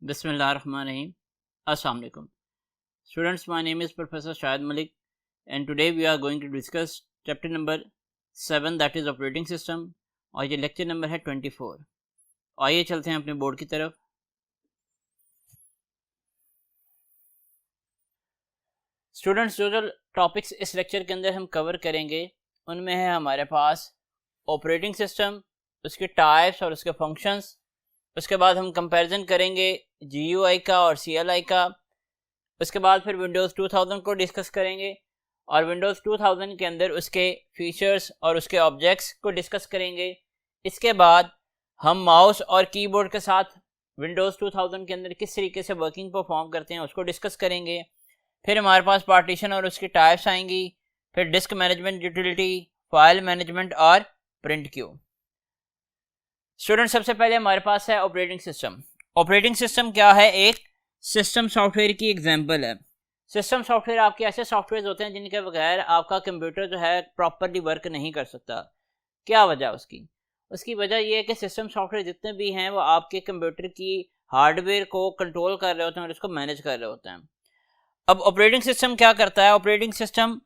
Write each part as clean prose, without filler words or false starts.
Bismillahirrahmanirrahim. Assalamu alaikum. Students, my name is Professor Shahid Malik and today we are going to discuss chapter number 7 that is operating system और ये lecture number है 24. आइए चलते हैं अपने board की तरफ. स्टूडेंट्स, जो टॉपिक्स इस लेक्चर के अंदर हम कवर करेंगे उनमें है हमारे पास ऑपरेटिंग सिस्टम, उसके टाइप्स और उसके फंक्शंस. उसके बाद हम कंपैरिजन करेंगे GUI का और CLI का. उसके बाद फिर विंडोज़ 2000 को डिस्कस करेंगे और विंडोज़ 2000 के अंदर उसके फीचर्स और उसके ऑब्जेक्ट्स को डिस्कस करेंगे. इसके बाद हम माउस और कीबोर्ड के साथ विंडोज़ 2000 के अंदर किस तरीके से वर्किंग परफॉर्म करते हैं उसको डिस्कस करेंगे. फिर हमारे पास पार्टीशन और उसकी टाइप्स आएंगी. फिर disc management utility, file management और प्रिंट क्यू. स्टूडेंट, सबसे पहले हमारे पास है ऑपरेटिंग सिस्टम. ऑपरेटिंग सिस्टम क्या है? एक सिस्टम सॉफ्टवेयर की एग्जांपल है. सिस्टम सॉफ्टवेयर आपके ऐसे सॉफ्टवेयर होते हैं जिनके बगैर आपका कंप्यूटर जो है प्रॉपरली वर्क नहीं कर सकता. क्या वजह उसकी वजह यह है कि सिस्टम सॉफ्टवेयर जितने भी हैं वो आपके कंप्यूटर की हार्डवेयर को कंट्रोल कर रहे होते हैं और उसको मैनेज कर रहे होते हैं. अब ऑपरेटिंग सिस्टम क्या करता है? ऑपरेटिंग सिस्टम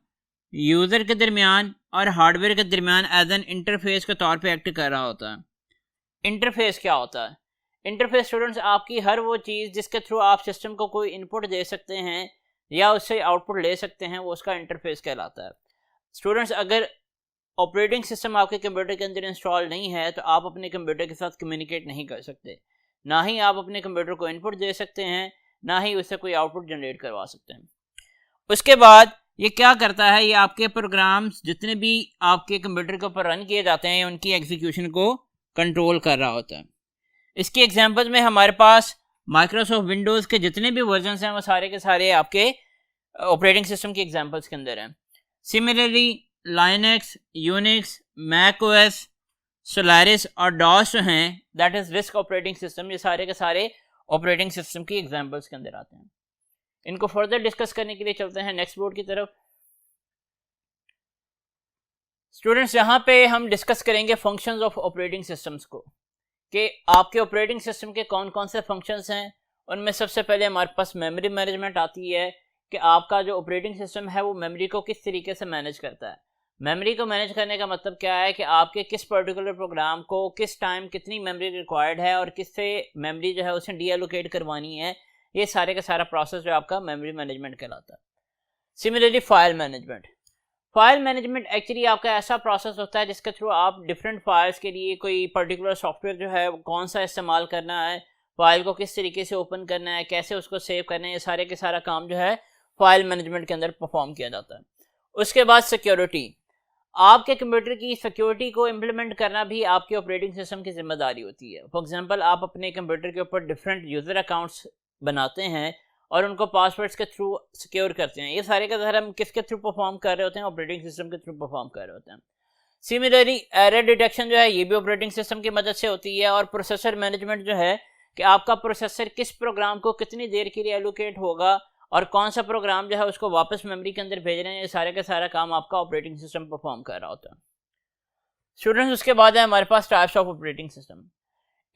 यूज़र के दरमियान और हार्डवेयर के दरमियान एज एन इंटरफेस के तौर पे एक्ट कर रहा होता है. इंटरफेस क्या होता है? इंटरफेस स्टूडेंट्स आपकी हर वो चीज़ जिसके थ्रू आप सिस्टम को कोई इनपुट दे सकते हैं या उससे आउटपुट ले सकते हैं वो उसका इंटरफेस कहलाता है. स्टूडेंट्स, अगर ऑपरेटिंग सिस्टम आपके कंप्यूटर के अंदर इंस्टॉल नहीं है तो आप अपने कंप्यूटर के साथ कम्युनिकेट नहीं कर सकते. ना ही आप अपने कंप्यूटर को इनपुट दे सकते हैं, ना ही उससे कोई आउटपुट जनरेट करवा सकते हैं. उसके बाद ये क्या करता है? ये आपके प्रोग्राम्स जितने भी आपके कंप्यूटर के ऊपर रन किए जाते हैं उनकी एग्जीक्यूशन को कंट्रोल कर रहा होता है. इसकी एग्जांपल्स में हमारे पास माइक्रोसॉफ्ट विंडोज़ के जितने भी वर्जन्स हैं वो सारे के सारे आपके ऑपरेटिंग सिस्टम की एग्जांपल्स के अंदर हैं. Similarly Linux, Unix, Mac OS, Solaris और डॉस जो हैं that is risk operating system, ये सारे के सारे ऑपरेटिंग सिस्टम की एग्जांपल्स के अंदर आते हैं. इनको फर्दर डिस्कस करने के लिए चलते हैं नेक्स्ट बोर्ड की तरफ. स्टूडेंट्स, यहाँ पे हम डिस्कस करेंगे फंक्शंस ऑफ ऑपरेटिंग सिस्टम्स को, कि आपके ऑपरेटिंग सिस्टम के कौन कौन से फंक्शंस हैं. उनमें सबसे पहले हमारे पास मेमोरी मैनेजमेंट आती है कि आपका जो ऑपरेटिंग सिस्टम है वो मेमोरी को किस तरीके से मैनेज करता है. मेमोरी को मैनेज करने का मतलब क्या है कि आपके किस पर्टिकुलर प्रोग्राम को किस टाइम कितनी मेमोरी रिक्वायर्ड है और किससे मेमोरी जो है उसे डीएलोकेट करवानी है. ये सारे का सारा प्रोसेस जो आपका मेमोरी मैनेजमेंट कहलाता है. सिमिलरली फाइल मैनेजमेंट एक्चुअली आपका ऐसा प्रोसेस होता है जिसके थ्रू आप डिफरेंट फाइल्स के लिए कोई पर्टिकुलर सॉफ्टवेयर जो है कौन सा इस्तेमाल करना है, फाइल को किस तरीके से ओपन करना है, कैसे उसको सेव करना है, ये सारे के सारा काम जो है फाइल मैनेजमेंट के अंदर परफॉर्म किया जाता है. उसके बाद सिक्योरिटी. आपके कंप्यूटर की सिक्योरिटी को इम्प्लीमेंट करना भी आपके ऑपरेटिंग सिस्टम की जिम्मेदारी होती है. फॉर एग्जाम्पल, आप अपने कंप्यूटर के ऊपर डिफरेंट यूज़र अकाउंट्स बनाते हैं और उनको पासवर्ड्स के थ्रू सिक्योर करते हैं. ये सारे का ज़रा हम किसके थ्रू परफॉर्म कर रहे होते हैं? ऑपरेटिंग सिस्टम के थ्रू परफॉर्म कर रहे होते हैं. सिमिलरली एरर डिटेक्शन जो है ये भी ऑपरेटिंग सिस्टम की मदद से होती है. और प्रोसेसर मैनेजमेंट जो है कि आपका प्रोसेसर किस प्रोग्राम को कितनी देर के लिए एलोकेट होगा और कौन सा प्रोग्राम जो है उसको वापस मेमोरी के अंदर भेज रहे हैं, ये सारे का सारा काम आपका ऑपरेटिंग सिस्टम परफॉर्म कर रहा होता है. स्टूडेंट्स, उसके बाद है हमारे पास types of operating system.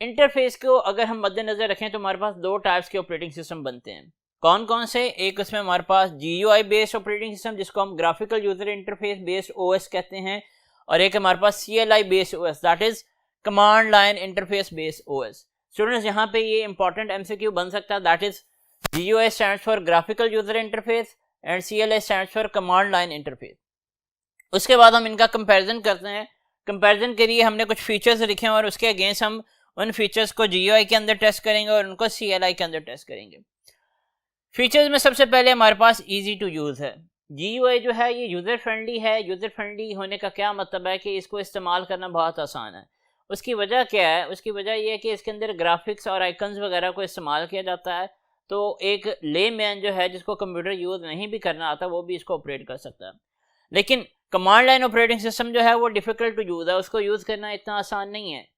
Interface को अगर हम मद्देनजर रखें तो हमारे पास दो टाइप्स के ऑपरेटिंग सिस्टम बनते हैं. कौन कौन से? एक उसमें हमारे पास GUI बेस्ड ऑपरेटिंग सिस्टम जिसको हम graphical user interface based OS कहते हैं, और एक हमारे पास CLI based OS that is command line interface based OS. Students, यहाँ पे ये इंपॉर्टेंट MCQ बन सकता है that is GUI stands for graphical user interface and CLI stands for command line interface. उसके बाद हम इनका कंपेरिजन करते हैं. कंपेरिजन के लिए हमने कुछ फीचर्स लिखे हैं और उसके अगेंस्ट हम उन फीचर्स को GUI के अंदर टेस्ट करेंगे और उनको CLI के अंदर टेस्ट करेंगे. फीचर्स में सबसे पहले हमारे पास ईजी टू यूज़ है. GUI जो है ये यूज़र फ्रेंडली है. यूज़र फ्रेंडली होने का क्या मतलब है? कि इसको इस्तेमाल करना बहुत आसान है. उसकी वजह क्या है? उसकी वजह ये है कि इसके अंदर ग्राफिक्स और आइकन्स वगैरह को इस्तेमाल किया जाता है. तो एक लेमैन जो है जिसको कंप्यूटर यूज़ नहीं भी करना आता वो भी इसको ऑपरेट कर सकता है. लेकिन कमांड लाइन ऑपरेटिंग सिस्टम जो है वो डिफ़िकल्ट टू यूज़ है. उसको यूज़ करना इतना आसान नहीं है.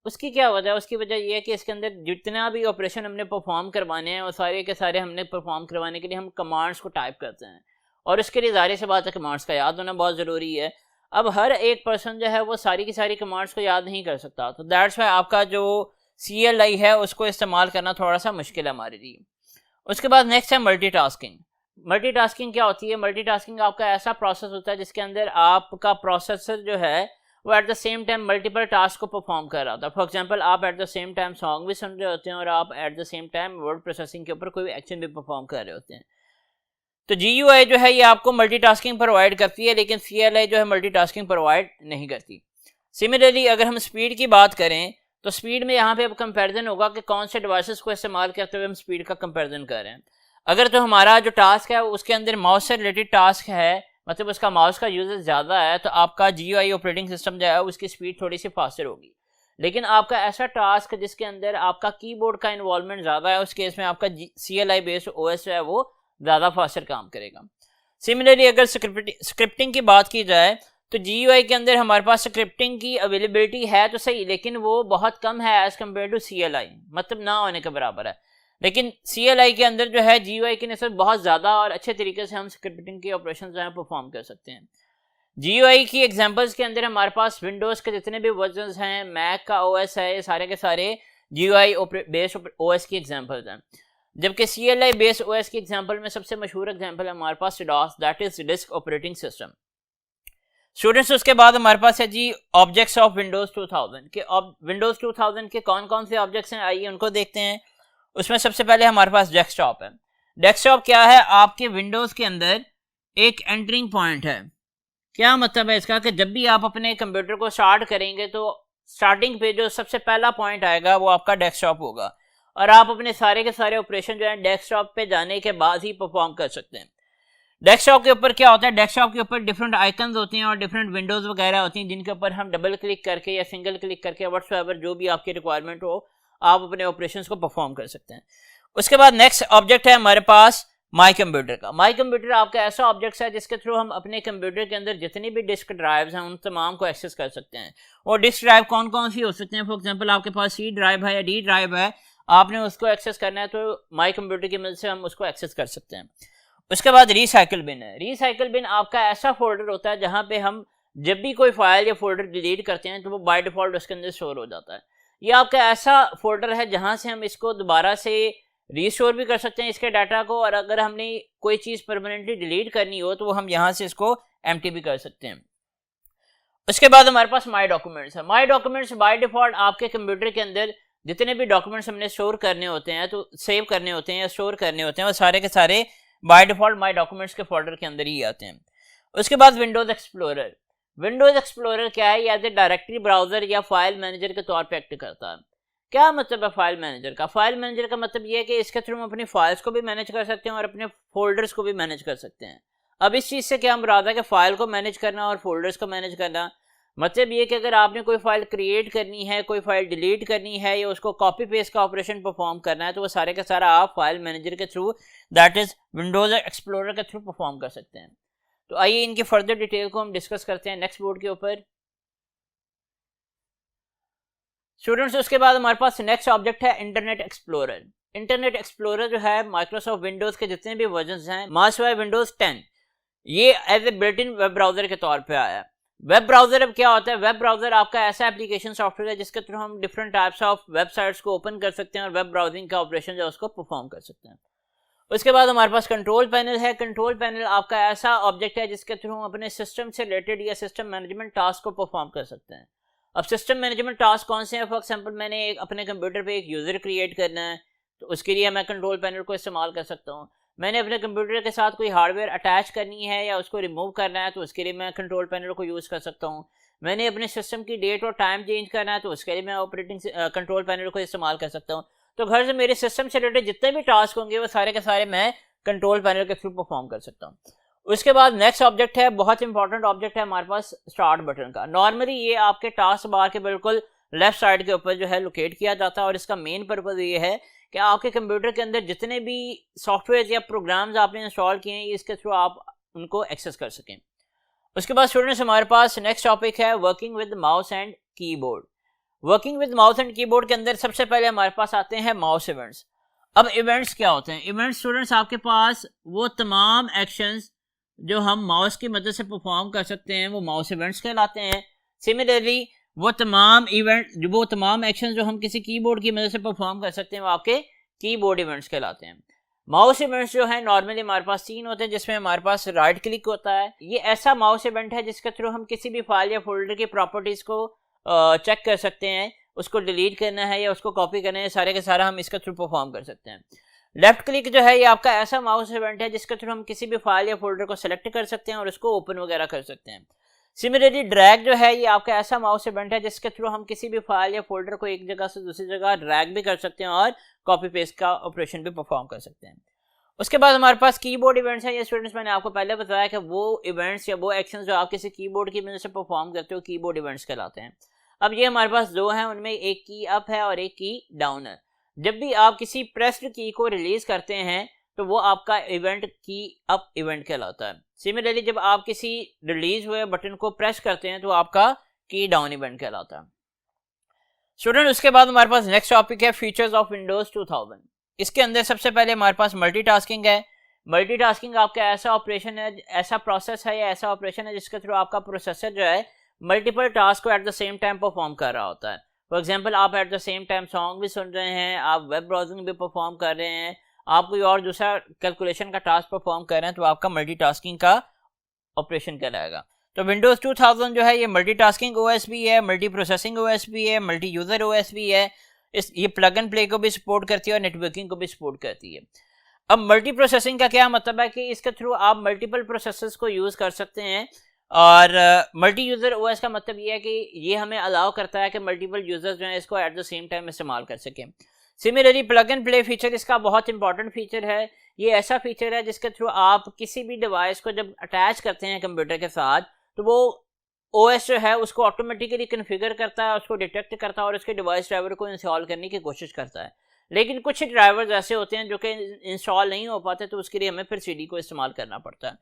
उसकी क्या वजह है? उसकी वजह यह है कि इसके अंदर जितना भी ऑपरेशन हमने परफॉर्म करवाने हैं वो सारे के सारे हमने परफॉर्म करवाने के लिए हम कमांड्स को टाइप करते हैं और उसके लिए ज़ाहिर सी बात है कमांड्स का याद होना बहुत ज़रूरी है. अब हर एक पर्सन जो है वो सारी की सारी कमांड्स को याद नहीं कर सकता, तो दैट्स वाई आपका जो CLI है उसको इस्तेमाल करना थोड़ा सा मुश्किल है हमारे लिए। उसके बाद नेक्स्ट है मल्टीटास्किंग। मल्टीटास्किंग क्या होती है? मल्टीटास्किंग आपका ऐसा प्रोसेस होता है जिसके अंदर आपका प्रोसेसर जो है वो at the same time multiple task को परफॉर्म कर रहा था। फॉर एग्जांपल आप at the same time song भी सुन रहे होते हैं और आप at the same time word processing के ऊपर कोई एक्शन भी परफॉर्म कर रहे होते हैं। तो GUI जो है ये आपको मल्टीटास्किंग प्रोवाइड करती है, लेकिन CLI जो है मल्टीटास्किंग प्रोवाइड नहीं करती। सिमिलरली अगर हम स्पीड की बात करें तो स्पीड में यहाँ पे अब कंपैरिजन होगा कि कौन से डिवाइसेस को इस्तेमाल करते हुए हम स्पीड का कंपैरिजन कर रहे हैं। अगर तो हमारा जो टास्क है उसके अंदर माउस से रिलेटेड टास्क है, मतलब उसका माउस का यूजेस ज़्यादा है, तो आपका GUI ऑपरेटिंग सिस्टम जो है उसकी स्पीड थोड़ी सी फास्टर होगी। लेकिन आपका ऐसा टास्क जिसके अंदर आपका कीबोर्ड का इन्वॉल्वमेंट ज़्यादा है, उस केस में आपका CLI बेस्ड OS है वो ज़्यादा फास्टर काम करेगा। सिमिलरली अगर स्क्रिप्टिंग की बात की जाए तो GUI के अंदर हमारे पास स्क्रिप्टिंग की अवेलेबिलिटी है तो सही, लेकिन वो बहुत कम है एज़ कम्पेयर टू CLI, मतलब ना होने के बराबर है। लेकिन CLI के अंदर जो है GUI की नस्बत बहुत ज़्यादा और अच्छे तरीके से हम स्क्रिप्टिंग के ऑपरेशन जो है परफॉर्म कर सकते हैं। GUI की एग्जांपल्स के अंदर हमारे पास विंडोज़ के जितने भी वर्जन्स हैं, मैक का OS है, ये सारे के सारे GUI बेस्ड OS की एग्जांपल्स हैं। जबकि CLI बेस्ड OS की एग्जांपल में सबसे मशहूर एग्जांपल है हमारे पास DOS, that is disk operating system. Students उसके बाद हमारे पास है जी ऑब्जेक्ट्स ऑफ विंडोज़ 2000 के। विंडोज़ 2000 के कौन कौन से ऑब्जेक्ट्स हैं, आइए उनको देखते हैं। उसमें सबसे पहले हमारे पास डेस्कटॉप है। डेस्कटॉप क्या है? आपके विंडोज़ के अंदर एक एंटरिंग पॉइंट है। क्या मतलब है इसका? कि जब भी आप अपने कंप्यूटर को स्टार्ट करेंगे तो स्टार्टिंग पे जो सबसे पहला पॉइंट आएगा वो आपका डेस्कटॉप होगा, और आप अपने सारे के सारे ऑपरेशन जो है डेस्कटॉप पे जाने के बाद ही परफॉर्म कर सकते हैं। डेस्कटॉप के ऊपर क्या होता है? डेस्कटॉप के ऊपर डिफरेंट आइकन्स होते हैं और डिफरेंट विंडोज़ वगैरह होती हैं जिनके ऊपर हम डबल क्लिक करके या सिंगल क्लिक करके व्हाट्सएवर जो भी आपकी रिक्वायरमेंट हो आप अपने ऑपरेशंस को परफॉर्म कर सकते हैं। उसके बाद नेक्स्ट ऑब्जेक्ट है हमारे पास माई कंप्यूटर का। माई कंप्यूटर आपका ऐसा ऑब्जेक्ट है जिसके थ्रू हम अपने कंप्यूटर के अंदर जितनी भी डिस्क ड्राइव्स हैं उन तमाम को एक्सेस कर सकते हैं। और डिस्क ड्राइव कौन कौन सी हो सकते हैं? फॉर एग्जांपल आपके पास C ड्राइव है या D ड्राइव है, आपने उसको एक्सेस करना है तो माई कंप्यूटर की मदद से हम उसको एक्सेस कर सकते हैं। उसके बाद रिसाइकिल बिन है। रिसाइकिल बिन आपका ऐसा फोल्डर होता है जहाँ पे हम जब भी कोई फाइल या फोल्डर डिलीट करते हैं तो वो बाय डिफॉल्ट उसके अंदर स्टोर हो जाता है। ये आपका ऐसा फोल्डर है जहाँ से हम इसको दोबारा से रीस्टोर भी कर सकते हैं इसके डाटा को, और अगर हमने कोई चीज़ परमानेंटली डिलीट करनी हो तो हम यहाँ से इसको एम्प्टी भी कर सकते हैं। उसके बाद हमारे पास माई डॉक्यूमेंट्स है। माई डॉक्यूमेंट्स बाय डिफॉल्ट आपके कंप्यूटर के अंदर जितने भी डॉक्यूमेंट्स हमने स्टोर करने होते हैं, तो सेव करने होते हैं या स्टोर करने होते हैं, वो सारे के सारे बाय डिफॉल्ट माई डॉक्यूमेंट्स के फोल्डर के अंदर ही आते हैं। उसके बाद विंडोज़ एक्सप्लोरर। विंडोज़ एक्सप्लोरर क्या है? या डायरेक्टरी ब्राउज़र या फाइल मैनेजर के तौर पे एक्ट करता है। क्या मतलब है फाइल मैनेजर का? फाइल मैनेजर का मतलब ये है कि इसके थ्रू हम अपनी फाइल्स को भी मैनेज कर सकते हैं और अपने फोल्डर्स को भी मैनेज कर सकते हैं। अब इस चीज़ से क्या मुराद है कि फाइल को मैनेज करना और फोल्डर्स को मैनेज करना, मतलब ये कि अगर आपने कोई फाइल क्रिएट करनी है, कोई फाइल डिलीट करनी है या उसको कॉपी पेस्ट का ऑपरेशन परफॉर्म करना है तो वो सारे का सारा आप फाइल मैनेजर के through, that is Windows explorer के थ्रू परफॉर्म कर सकते हैं। तो आइए इनकी फर्दर डिटेल को हम डिस्कस करते हैं नेक्स्ट बोर्ड के ऊपर। स्टूडेंट्स उसके बाद हमारे पास नेक्स्ट ऑब्जेक्ट है इंटरनेट एक्सप्लोरर। इंटरनेट एक्सप्लोरर जो है माइक्रोसॉफ्ट विंडोज़ के जितने भी वर्जन हैं मास्टरवाई विंडोज़ 10, ये as a built in web browser के तौर पे आया है। वेब ब्राउज़र अब क्या होता है? वेब ब्राउज़र आपका ऐसा एप्लीकेशन सॉफ्टवेयर है जिसके थ्रू हम डिफरेंट टाइप्स ऑफ वेबसाइट्स को ओपन कर सकते हैं और वेब ब्राउजिंग का ऑपरेशन जो उसको परफॉर्म कर सकते हैं। उसके बाद हमारे पास कंट्रोल पैनल है। कंट्रोल पैनल आपका ऐसा ऑब्जेक्ट है जिसके थ्रू हम अपने सिस्टम से रिलेटेड या सिस्टम मैनेजमेंट टास्क को परफॉर्म कर सकते हैं। अब सिस्टम मैनेजमेंट टास्क कौन से हैं? फॉर एग्जांपल मैंने अपने कंप्यूटर पे एक यूज़र क्रिएट करना है तो उसके लिए मैं कंट्रोल पैनल को इस्तेमाल कर सकता हूँ। मैंने अपने कंप्यूटर के साथ कोई हार्डवेयर अटैच करनी है या उसको रिमूव करना है तो उसके लिए मैं कंट्रोल पैनल को यूज़ कर सकता हूँ। मैंने अपने सिस्टम की डेट और टाइम चेंज करना है तो उसके लिए मैं ऑपरेटिंग कंट्रोल पैनल को इस्तेमाल कर सकता हूँ। तो घर से मेरे सिस्टम से रिलेटेड जितने भी टास्क होंगे वो सारे के सारे मैं कंट्रोल पैनल के थ्रू परफॉर्म कर सकता हूँ। उसके बाद नेक्स्ट ऑब्जेक्ट है, बहुत इंपॉर्टेंट ऑब्जेक्ट है हमारे पास स्टार्ट बटन का। नॉर्मली ये आपके टास्क बार के बिल्कुल लेफ्ट साइड के ऊपर जो है लोकेट किया जाता है और इसका मेन पर्पज़ ये है कि आपके कंप्यूटर के अंदर जितने भी सॉफ्टवेयर या प्रोग्राम्स आपने इंस्टॉल किए हैं इसके थ्रू आप उनको एक्सेस कर सकें। उसके बाद स्टूडेंट्स हमारे पास नेक्स्ट टॉपिक है working with mouse and keyboard. Working with mouse and keyboard के अंदर सबसे पहले हमारे पास आते हैं माउस इवेंट्स। अब इवेंट्स क्या होते हैं? इवेंट्स स्टूडेंट्स आपके पास वो तमाम एक्शंस जो हम माउस की मदद से परफॉर्म कर सकते हैं वो माउस इवेंट्स कहलाते हैं। सिमिलरली वो तमाम इवेंट, वो तमाम एक्शन जो हम किसी कीबोर्ड की मदद से परफॉर्म कर सकते हैं वो आपके कीबोर्ड इवेंट्स कहलाते हैं। माउस इवेंट्स जो है नॉर्मली हमारे पास 3 होते हैं, जिसमें हमारे पास राइट क्लिक होता है। ये ऐसा माउस इवेंट है जिसके थ्रू हम किसी भी फाइल या फोल्डर की प्रॉपर्टीज को चेक कर सकते हैं, उसको डिलीट करना है या उसको कॉपी करना है, सारे के सारा हम इसके थ्रू परफॉर्म कर सकते हैं। लेफ्ट क्लिक जो है ये आपका ऐसा माउस इवेंट है जिसके थ्रू हम किसी भी फाइल या फोल्डर को सेलेक्ट कर सकते हैं और उसको ओपन वगैरह कर सकते हैं। सिमिलरली ड्रैग जो है ये आपका ऐसा माउस इवेंट है जिसके थ्रू हम किसी भी फाइल या फोल्डर को एक जगह से दूसरी जगह ड्रैग भी कर सकते हैं और कॉपी पेस्ट का ऑपरेशन भी परफॉर्म कर सकते हैं। उसके बाद हमारे पास कीबोर्ड इवेंट्स हैं। ये स्टूडेंट्स मैंने आपको पहले बताया कि वो इवेंट्स या वो एक्शंस जो आप किसी कीबोर्ड की मदद से परफॉर्म करते हो कीबोर्ड इवेंट्स कहलाते हैं। अब ये हमारे पास दो हैं, उनमें एक की अप है और एक की डाउन है। जब भी आप किसी प्रेस्ड की को रिलीज करते हैं तो वो आपका इवेंट की अप इवेंट कहलाता है। सिमिलरली जब आप किसी रिलीज हुए बटन को प्रेस करते हैं तो आपका की डाउन इवेंट कहलाता है। स्टूडेंट उसके बाद हमारे पास नेक्स्ट टॉपिक है फीचर्स ऑफ विंडोज 2000। इसके अंदर सबसे पहले हमारे पास मल्टीटास्किंग है। मल्टीटास्किंग आपका ऐसा ऑपरेशन है, ऐसा प्रोसेस है या ऐसा ऑपरेशन है जिसके थ्रू आपका प्रोसेसर जो है मल्टीपल टास्क को at the same time perform कर रहा होता है। फॉर एग्जांपल आप at the same time song भी सुन रहे हैं, आप वेब ब्राउजिंग भी परफॉर्म कर रहे हैं, आप कोई और दूसरा कैलकुलेशन का टास्क परफॉर्म कर रहे हैं, तो आपका मल्टीटास्किंग का ऑपरेशन कहलाएगा। तो विंडोज 2000 जो है ये मल्टीटास्किंग ओएस भी है, मल्टी प्रोसेसिंग ओएस भी है, मल्टी यूजर ओएस भी है। ये प्लग एंड प्ले को भी सपोर्ट करती है और नेटवर्किंग को भी सपोर्ट करती है। अब मल्टी प्रोसेसिंग का क्या मतलब है कि इसके थ्रू आप मल्टीपल प्रोसेसर्स को यूज कर सकते हैं। और मल्टी यूजर ओएस का मतलब ये है कि ये हमें अलाउ करता है कि मल्टीपल यूजर्स जो है इसको एट द सेम टाइम इस्तेमाल कर सकें। Similarly plug and play feature इसका बहुत इंपॉर्टेंट फीचर है। ये ऐसा फीचर है जिसके थ्रू आप किसी भी डिवाइस को जब अटैच करते हैं कंप्यूटर के साथ तो वो ओएस जो है उसको ऑटोमेटिकली कन्फिगर करता है, उसको डिटेक्ट करता है और उसके डिवाइस ड्राइवर को इंस्टॉल करने की कोशिश करता है। लेकिन कुछ ड्राइवर्स ऐसे होते हैं जो कि इंस्टॉल नहीं हो पाते, तो उसके लिए हमें फिर सीडी को इस्तेमाल करना पड़ता है।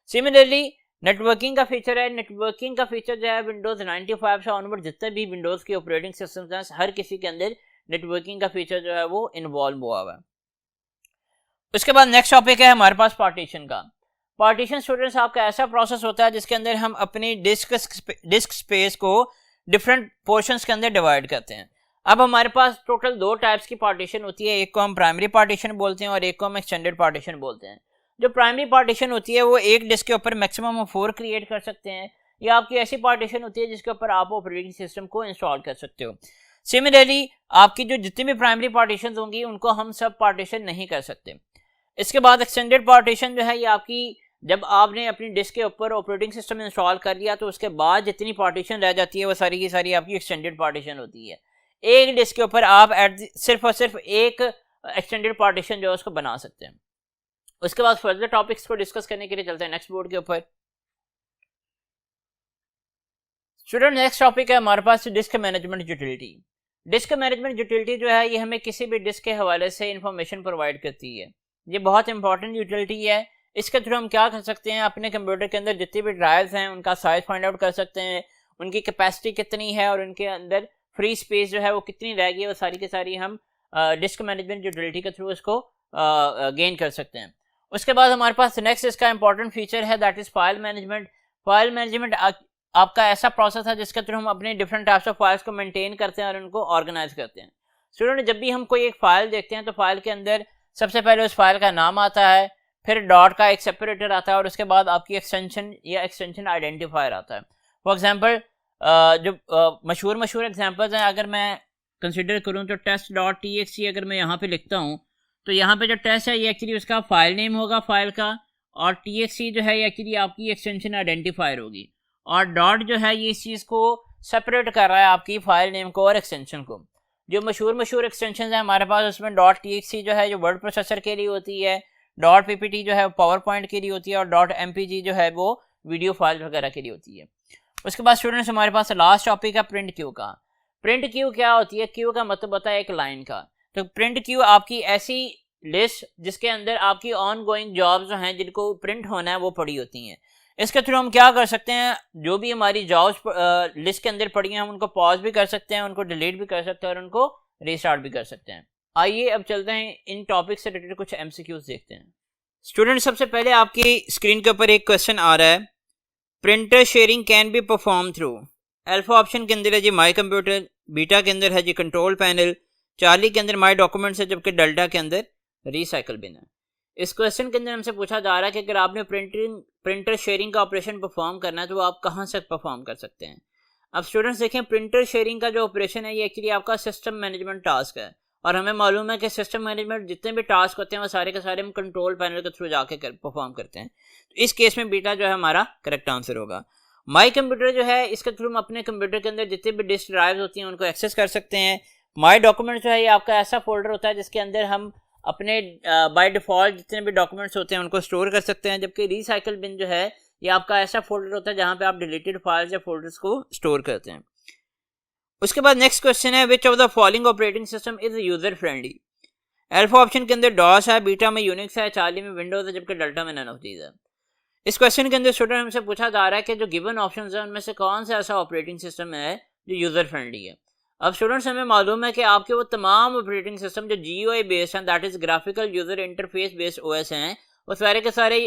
सिमिलरली नेटवर्किंग का फीचर है। नेटवर्किंग का फीचर जो है विंडोज 95 से ऑनवर्ड जितने भी विंडोज के ऑपरेटिंग सिस्टम्स हैं हर किसी के अंदर नेटवर्किंग का फीचर जो है वो इन्वॉल्व हुआ हुआ है। उसके बाद नेक्स्ट टॉपिक है हमारे पास पार्टीशन का। पार्टीशन स्टूडेंट्स आपका ऐसा प्रोसेस होता है जिसके अंदर हम अपनी डिस्क स्पेस को डिफरेंट पोर्शंस के अंदर डिवाइड करते हैं। अब हमारे पास टोटल दो टाइप्स की पार्टीशन होती है, एक को हम प्राइमरी पार्टीशन बोलते हैं और एक को हम एक्सटेंडेड पार्टीशन बोलते हैं। जो प्राइमरी पार्टीशन होती है वो एक डिस्क के ऊपर मैक्सिमम हम 4 क्रिएट कर सकते हैं, या आपकी ऐसी पार्टीशन होती है जिसके ऊपर आप ऑपरेटिंग सिस्टम को इंस्टॉल कर सकते हो। सिमिलरली आपकी जो जितनी भी प्राइमरी पार्टीशन होंगी उनको हम सब पार्टीशन नहीं कर सकते। इसके बाद एक्सटेंडेड पार्टीशन जो है ये आपकी जब आपने अपनी डिस्क के ऊपर ऑपरेटिंग सिस्टम इंस्टॉल कर लिया तो उसके बाद जितनी पार्टीशन रह जाती है वो सारी की सारी आपकी एक्सटेंडेड पार्टीशन होती है। एक डिस्क के ऊपर आप सिर्फ और सिर्फ एक एक्सटेंडेड पार्टीशन जो है उसको बना सकते हैं। उसके बाद फर्दर टॉपिक्स को डिस्कस करने के लिए चलते हैं नेक्स्ट बोर्ड के ऊपर। स्टूडेंट नेक्स्ट टॉपिक है हमारे पास disk management utility. Disk management utility जो है ये हमें किसी भी डिस्क के हवाले से इंफॉर्मेशन प्रोवाइड करती है। ये बहुत इंपॉर्टेंट यूटिलिटी है। इसके थ्रू हम क्या कर सकते हैं, अपने कंप्यूटर के अंदर जितनी भी ड्राइव्स हैं उनका साइज फाइंड आउट कर सकते हैं, उनकी कैपेसिटी कितनी है और उनके अंदर फ्री स्पेस जो है वो कितनी रह गई है, वो सारी की सारी हम डिस्क मैनेजमेंट यूटिलिटी के थ्रू इसको गेन कर सकते हैं। उसके बाद हमारे पास नेक्स्ट इसका इंपॉर्टेंट फीचर है that is file management. File management आपका ऐसा प्रोसेस है जिसके थ्रू हम अपने डिफरेंट टाइप्स ऑफ फाइल्स को मेंटेन करते हैं और उनको ऑर्गेनाइज करते हैं। स्टूडेंट जब भी हम कोई एक फाइल देखते हैं तो फाइल के अंदर सबसे पहले उस फाइल का नाम आता है, फिर डॉट का एक सेपरेटर आता है और उसके बाद आपकी एक्सटेंशन या एक्सटेंशन आइडेंटिफायर आता है। फॉर एग्जांपल जो मशहूर एग्जांपल्स हैं अगर मैं कंसिडर करूं तो test.txt अगर मैं यहाँ पे लिखता हूँ तो यहाँ पे जो टेस्ट है ये एक्चुअली उसका फाइल नेम होगा फाइल का, और txt जो है ये एक्चुअली आपकी एक्सटेंशन आइडेंटिफायर होगी, और डॉट जो है ये इस चीज़ को सेपरेट कर रहा है आपकी फाइल नेम को और एक्सटेंशन को। जो मशहूर एक्सटेंशन है हमारे पास उसमें .txt जो है जो वर्ड प्रोसेसर के लिए होती है, .ppt जो है पावर पॉइंट के लिए होती है और .mpg जो है वो वीडियो फाइल वगैरह के लिए होती है। उसके बाद स्टूडेंट्स हमारे पास लास्ट टॉपिक है प्रिंट क्यू का। प्रिंट क्यू क्या होती है? क्यू का मतलब होता है एक लाइन का। तो प्रिंट क्यू आपकी ऐसी लिस्ट जिसके अंदर आपकी ऑन गोइंग जॉब्स जो हैं जिनको प्रिंट होना है वो पड़ी होती हैं। इसके थ्रू हम क्या कर सकते हैं, जो भी हमारी जॉब्स लिस्ट के अंदर पड़ी हैं हम उनको पॉज भी कर सकते हैं, उनको डिलीट भी कर सकते हैं और उनको रीस्टार्ट भी कर सकते हैं। आइए अब चलते हैं इन टॉपिक से रिलेटेड कुछ एमसीक्यूज देखते हैं। स्टूडेंट सबसे पहले आपकी स्क्रीन के ऊपर एक क्वेश्चन आ रहा है, printer sharing can be perform through alpha option के अंदर है जी माई कंप्यूटर, बीटा के अंदर है जी कंट्रोल पैनल, चार्ली के अंदर माई डॉक्यूमेंट्स है, जबकि डेल्टा के अंदर रिसाइकल बिन है। इस क्वेश्चन के अंदर हमसे पूछा जा रहा है कि अगर आपने प्रिंटर शेयरिंग का ऑपरेशन परफॉर्म करना है तो वो आप कहाँ से परफॉर्म कर सकते हैं। अब स्टूडेंट्स देखें, प्रिंटर शेयरिंग का जो ऑपरेशन है ये एक्चुअली आपका सिस्टम मैनेजमेंट टास्क है, और हमें मालूम है कि सिस्टम मैनेजमेंट जितने भी टास्क होते हैं वो सारे के सारे हम कंट्रोल पैनल के थ्रू जाके परफॉर्म करते हैं। तो इस केस में बीटा जो है हमारा करेक्ट आंसर होगा। माई कंप्यूटर जो है इसके थ्रू हम अपने कंप्यूटर के अंदर जितने भी डिस्क ड्राइव होती हैं उनको एक्सेस कर सकते हैं। माई डॉक्यूमेंट जो है ये आपका ऐसा फोल्डर होता है जिसके अंदर हम अपने बाय डिफ़ॉल्ट जितने भी डॉक्यूमेंट्स होते हैं उनको स्टोर कर सकते हैं, जबकि रिसाइकल बिन जो है ये आपका ऐसा फोल्डर होता है जहां पे आप डिलीटेड फाइल्स या फोल्डर्स को स्टोर करते हैं। उसके बाद नेक्स्ट क्वेश्चन है, which of the following operating system is user friendly. Alpha option के अंदर डॉस है, बीटा में यूनिक्स है, चार्ली में विंडोज है, जबकि डेल्टा में नन ऑफ दीज है। इस क्वेश्चन के अंदर स्टूडेंट हमसे पूछा जा रहा है कि जो गिवन ऑप्शन है उनमें से कौन सा ऐसा ऑपरेटिंग सिस्टम है जो यूजर फ्रेंडली है। अब स्टूडेंट्स हमें मालूम है कि आपके वो तमाम ऑपरेटिंग सिस्टम जो GUI बेस्ड हैं, that is graphical user interface based OS हैं, वो सारे के सारे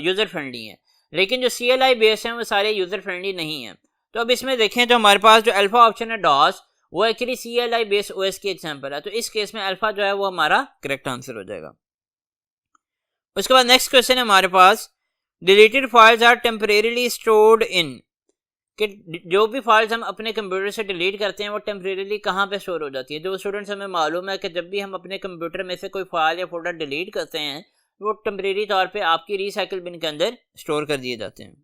यूजर फ्रेंडली हैं, लेकिन जो CLI बेस्ड हैं वो सारे यूजर फ्रेंडली नहीं हैं। तो अब इसमें देखें तो हमारे पास जो अल्फा ऑप्शन है डॉस, वो एक्चुअली CLI बेस्ड OS की एग्जांपल है, तो इस केस में अल्फा जो है वो हमारा करेक्ट आंसर हो जाएगा। उसके बाद नेक्स्ट क्वेश्चन है हमारे पास, deleted files are temporarily stored in, कि जो भी फाइल्स हम अपने कंप्यूटर से डिलीट करते हैं वो टेम्परेरीली कहाँ पे स्टोर हो जाती है। जो स्टूडेंट्स हमें मालूम है कि जब भी हम अपने कंप्यूटर में से कोई फाइल या फोल्डर डिलीट करते हैं वो टेम्परेरी तौर पे आपकी रिसाइकिल बिन के अंदर स्टोर कर दिए जाते हैं।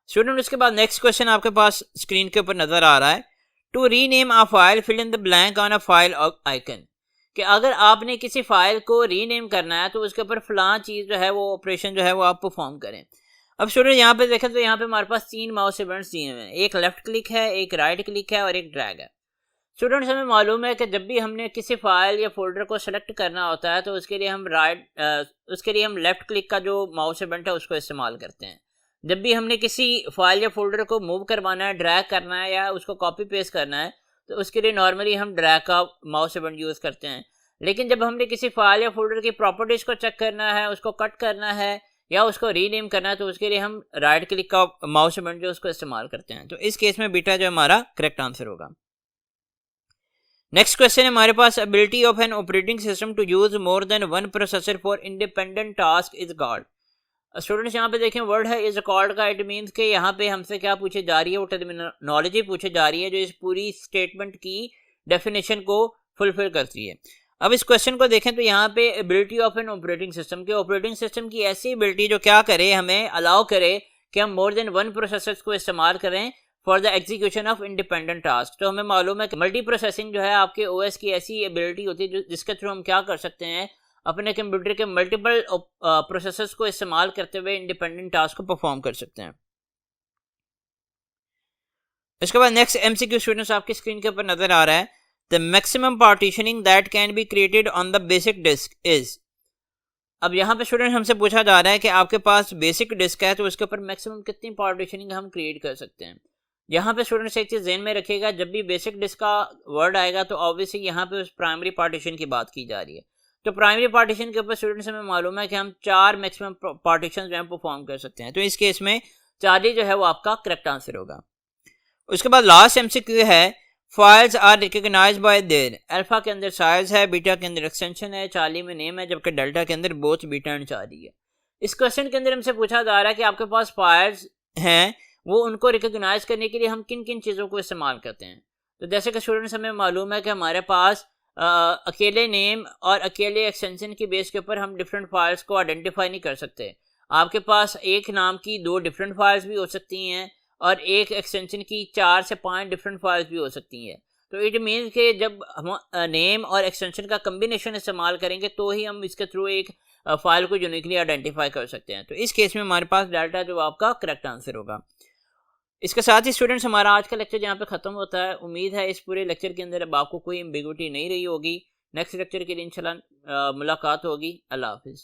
स्टूडेंट उसके बाद नेक्स्ट क्वेश्चन आपके पास स्क्रीन के ऊपर नजर आ रहा है, to rename a file fill in the blank on a file icon, कि अगर आपने किसी फाइल को रीनेम करना है तो उसके ऊपर फलां चीज़ जो है वो ऑपरेशन जो है वो आप परफॉर्म करें। अब स्टूडेंट यहाँ पे देखें तो यहाँ पे हमारे पास 3 माउस इवेंट्स दिए हुए हैं, एक लेफ्ट क्लिक है, एक राइट क्लिक है और एक ड्रैग है। स्टूडेंट्स हमें मालूम है कि जब भी हमने किसी फाइल या फोल्डर को सेलेक्ट करना होता है तो उसके लिए हम लेफ्ट क्लिक का जो माउस इवेंट है उसको इस्तेमाल करते हैं। जब भी हमने किसी फाइल या फोल्डर को मूव करवाना है, ड्रैग करना है या उसको कॉपी पेस्ट करना है तो उसके लिए नॉर्मली हम ड्रैग का माउस इवेंट यूज़ करते हैं। लेकिन जब हमने किसी फाइल या फोल्डर की प्रॉपर्टीज़ को चेक करना है, उसको कट करना है या उसको रीनेम करना है तो उसके लिए हम राइट क्लिक का माउस इवेंट जो उसको इस्तेमाल करते हैं। तो इस केस में बीटा जो हमारा करेक्ट आंसर होगा। नेक्स्ट क्वेश्चन है हमारे पास, ability of an operating system to use more than one processor for independent task is called. Students यहाँ पे देखें वर्ड है इज कॉल्ड का, इट मीन्स कि यहाँ पे हमसे क्या पूछे जा रही है, वो टर्मिनोलॉजी पूछे जा रही है जो इस पूरी स्टेटमेंट की डेफिनेशन को फुलफिल करती है। अब इस क्वेश्चन को देखें तो यहाँ पे ability of an operating system के ऑपरेटिंग सिस्टम की ऐसी एबिलिटी जो क्या करे, हमें अलाउ करे कि हम मोर देन वन प्रोसेसर्स को इस्तेमाल करें for the execution of independent task. तो हमें मालूम है कि मल्टी प्रोसेसिंग जो है आपके OS की ऐसी एबिलिटी होती है जिसके थ्रू हम क्या कर सकते हैं, अपने कंप्यूटर के मल्टीपल प्रोसेसर्स को इस्तेमाल करते हुए इंडिपेंडेंट टास्क को परफॉर्म कर सकते हैं। इसके बाद नेक्स्ट MCQ स्टूडेंट्स आपकी स्क्रीन के ऊपर नजर आ रहा है, the maximum partitioning that can be created on the basic disk is. अब यहाँ पे स्टूडेंट हमसे पूछा जा रहा है कि आपके पास बेसिक डिस्क है तो उसके ऊपर मैक्सिमम कितनी पार्टीशनिंग हम क्रिएट कर सकते हैं। यहाँ पे स्टूडेंट्स एक चीज़ ध्यान में रखिएगा, जब भी बेसिक डिस्क का वर्ड आएगा तो ऑब्वियसली यहाँ पे उस प्राइमरी पार्टीशन की बात की जा रही है। तो प्राइमरी पार्टीशन के ऊपर स्टूडेंट्स हमें मालूम है कि हम 4 मैक्सिमम पार्टीशन जो है परफॉर्म कर सकते हैं। तो इस केस में 4 जो है वो आपका करेक्ट आंसर होगा। उसके बाद लास्ट MCQ है, files are recognised by their. अल्फा के अंदर साइज है, बीटा के अंदर एक्सटेंशन है, चार्ली में नेम है, जबकि डेल्टा के अंदर बोथ बीटा एंड चार्ली है। इस क्वेश्चन के अंदर हमसे पूछा जा रहा है कि आपके पास फाइल्स हैं, वो उनको रिकॉग्नाइज करने के लिए हम किन किन चीज़ों को इस्तेमाल करते हैं। तो जैसे कि स्टूडेंट्स हमें मालूम है कि हमारे पास अकेले नेम और अकेले एक्सटेंशन की बेस के ऊपर हम डिफरेंट फाइल्स को आइडेंटिफाई नहीं कर सकते। आपके पास एक नाम की 2 डिफरेंट फाइल्स भी हो सकती हैं और एक एक्सटेंशन की 4 से 5 डिफरेंट फाइल्स भी हो सकती हैं। तो इट मीन्स कि जब हम नेम और एक्सटेंशन का कम्बिनेशन इस्तेमाल करेंगे तो ही हम इसके थ्रू एक फाइल को यूनिकली आइडेंटिफाई कर सकते हैं। तो इस केस में हमारे पास डेल्टा जो आपका करेक्ट आंसर होगा। इसके साथ ही स्टूडेंट्स हमारा आज का लेक्चर यहाँ पे ख़त्म होता है। उम्मीद है इस पूरे लेक्चर के अंदर अब आपको कोई एम्बिग्विटी नहीं रही होगी। नेक्स्ट लेक्चर के लिए इंशाल्लाह मुलाकात होगी। अल्लाह हाफिज़।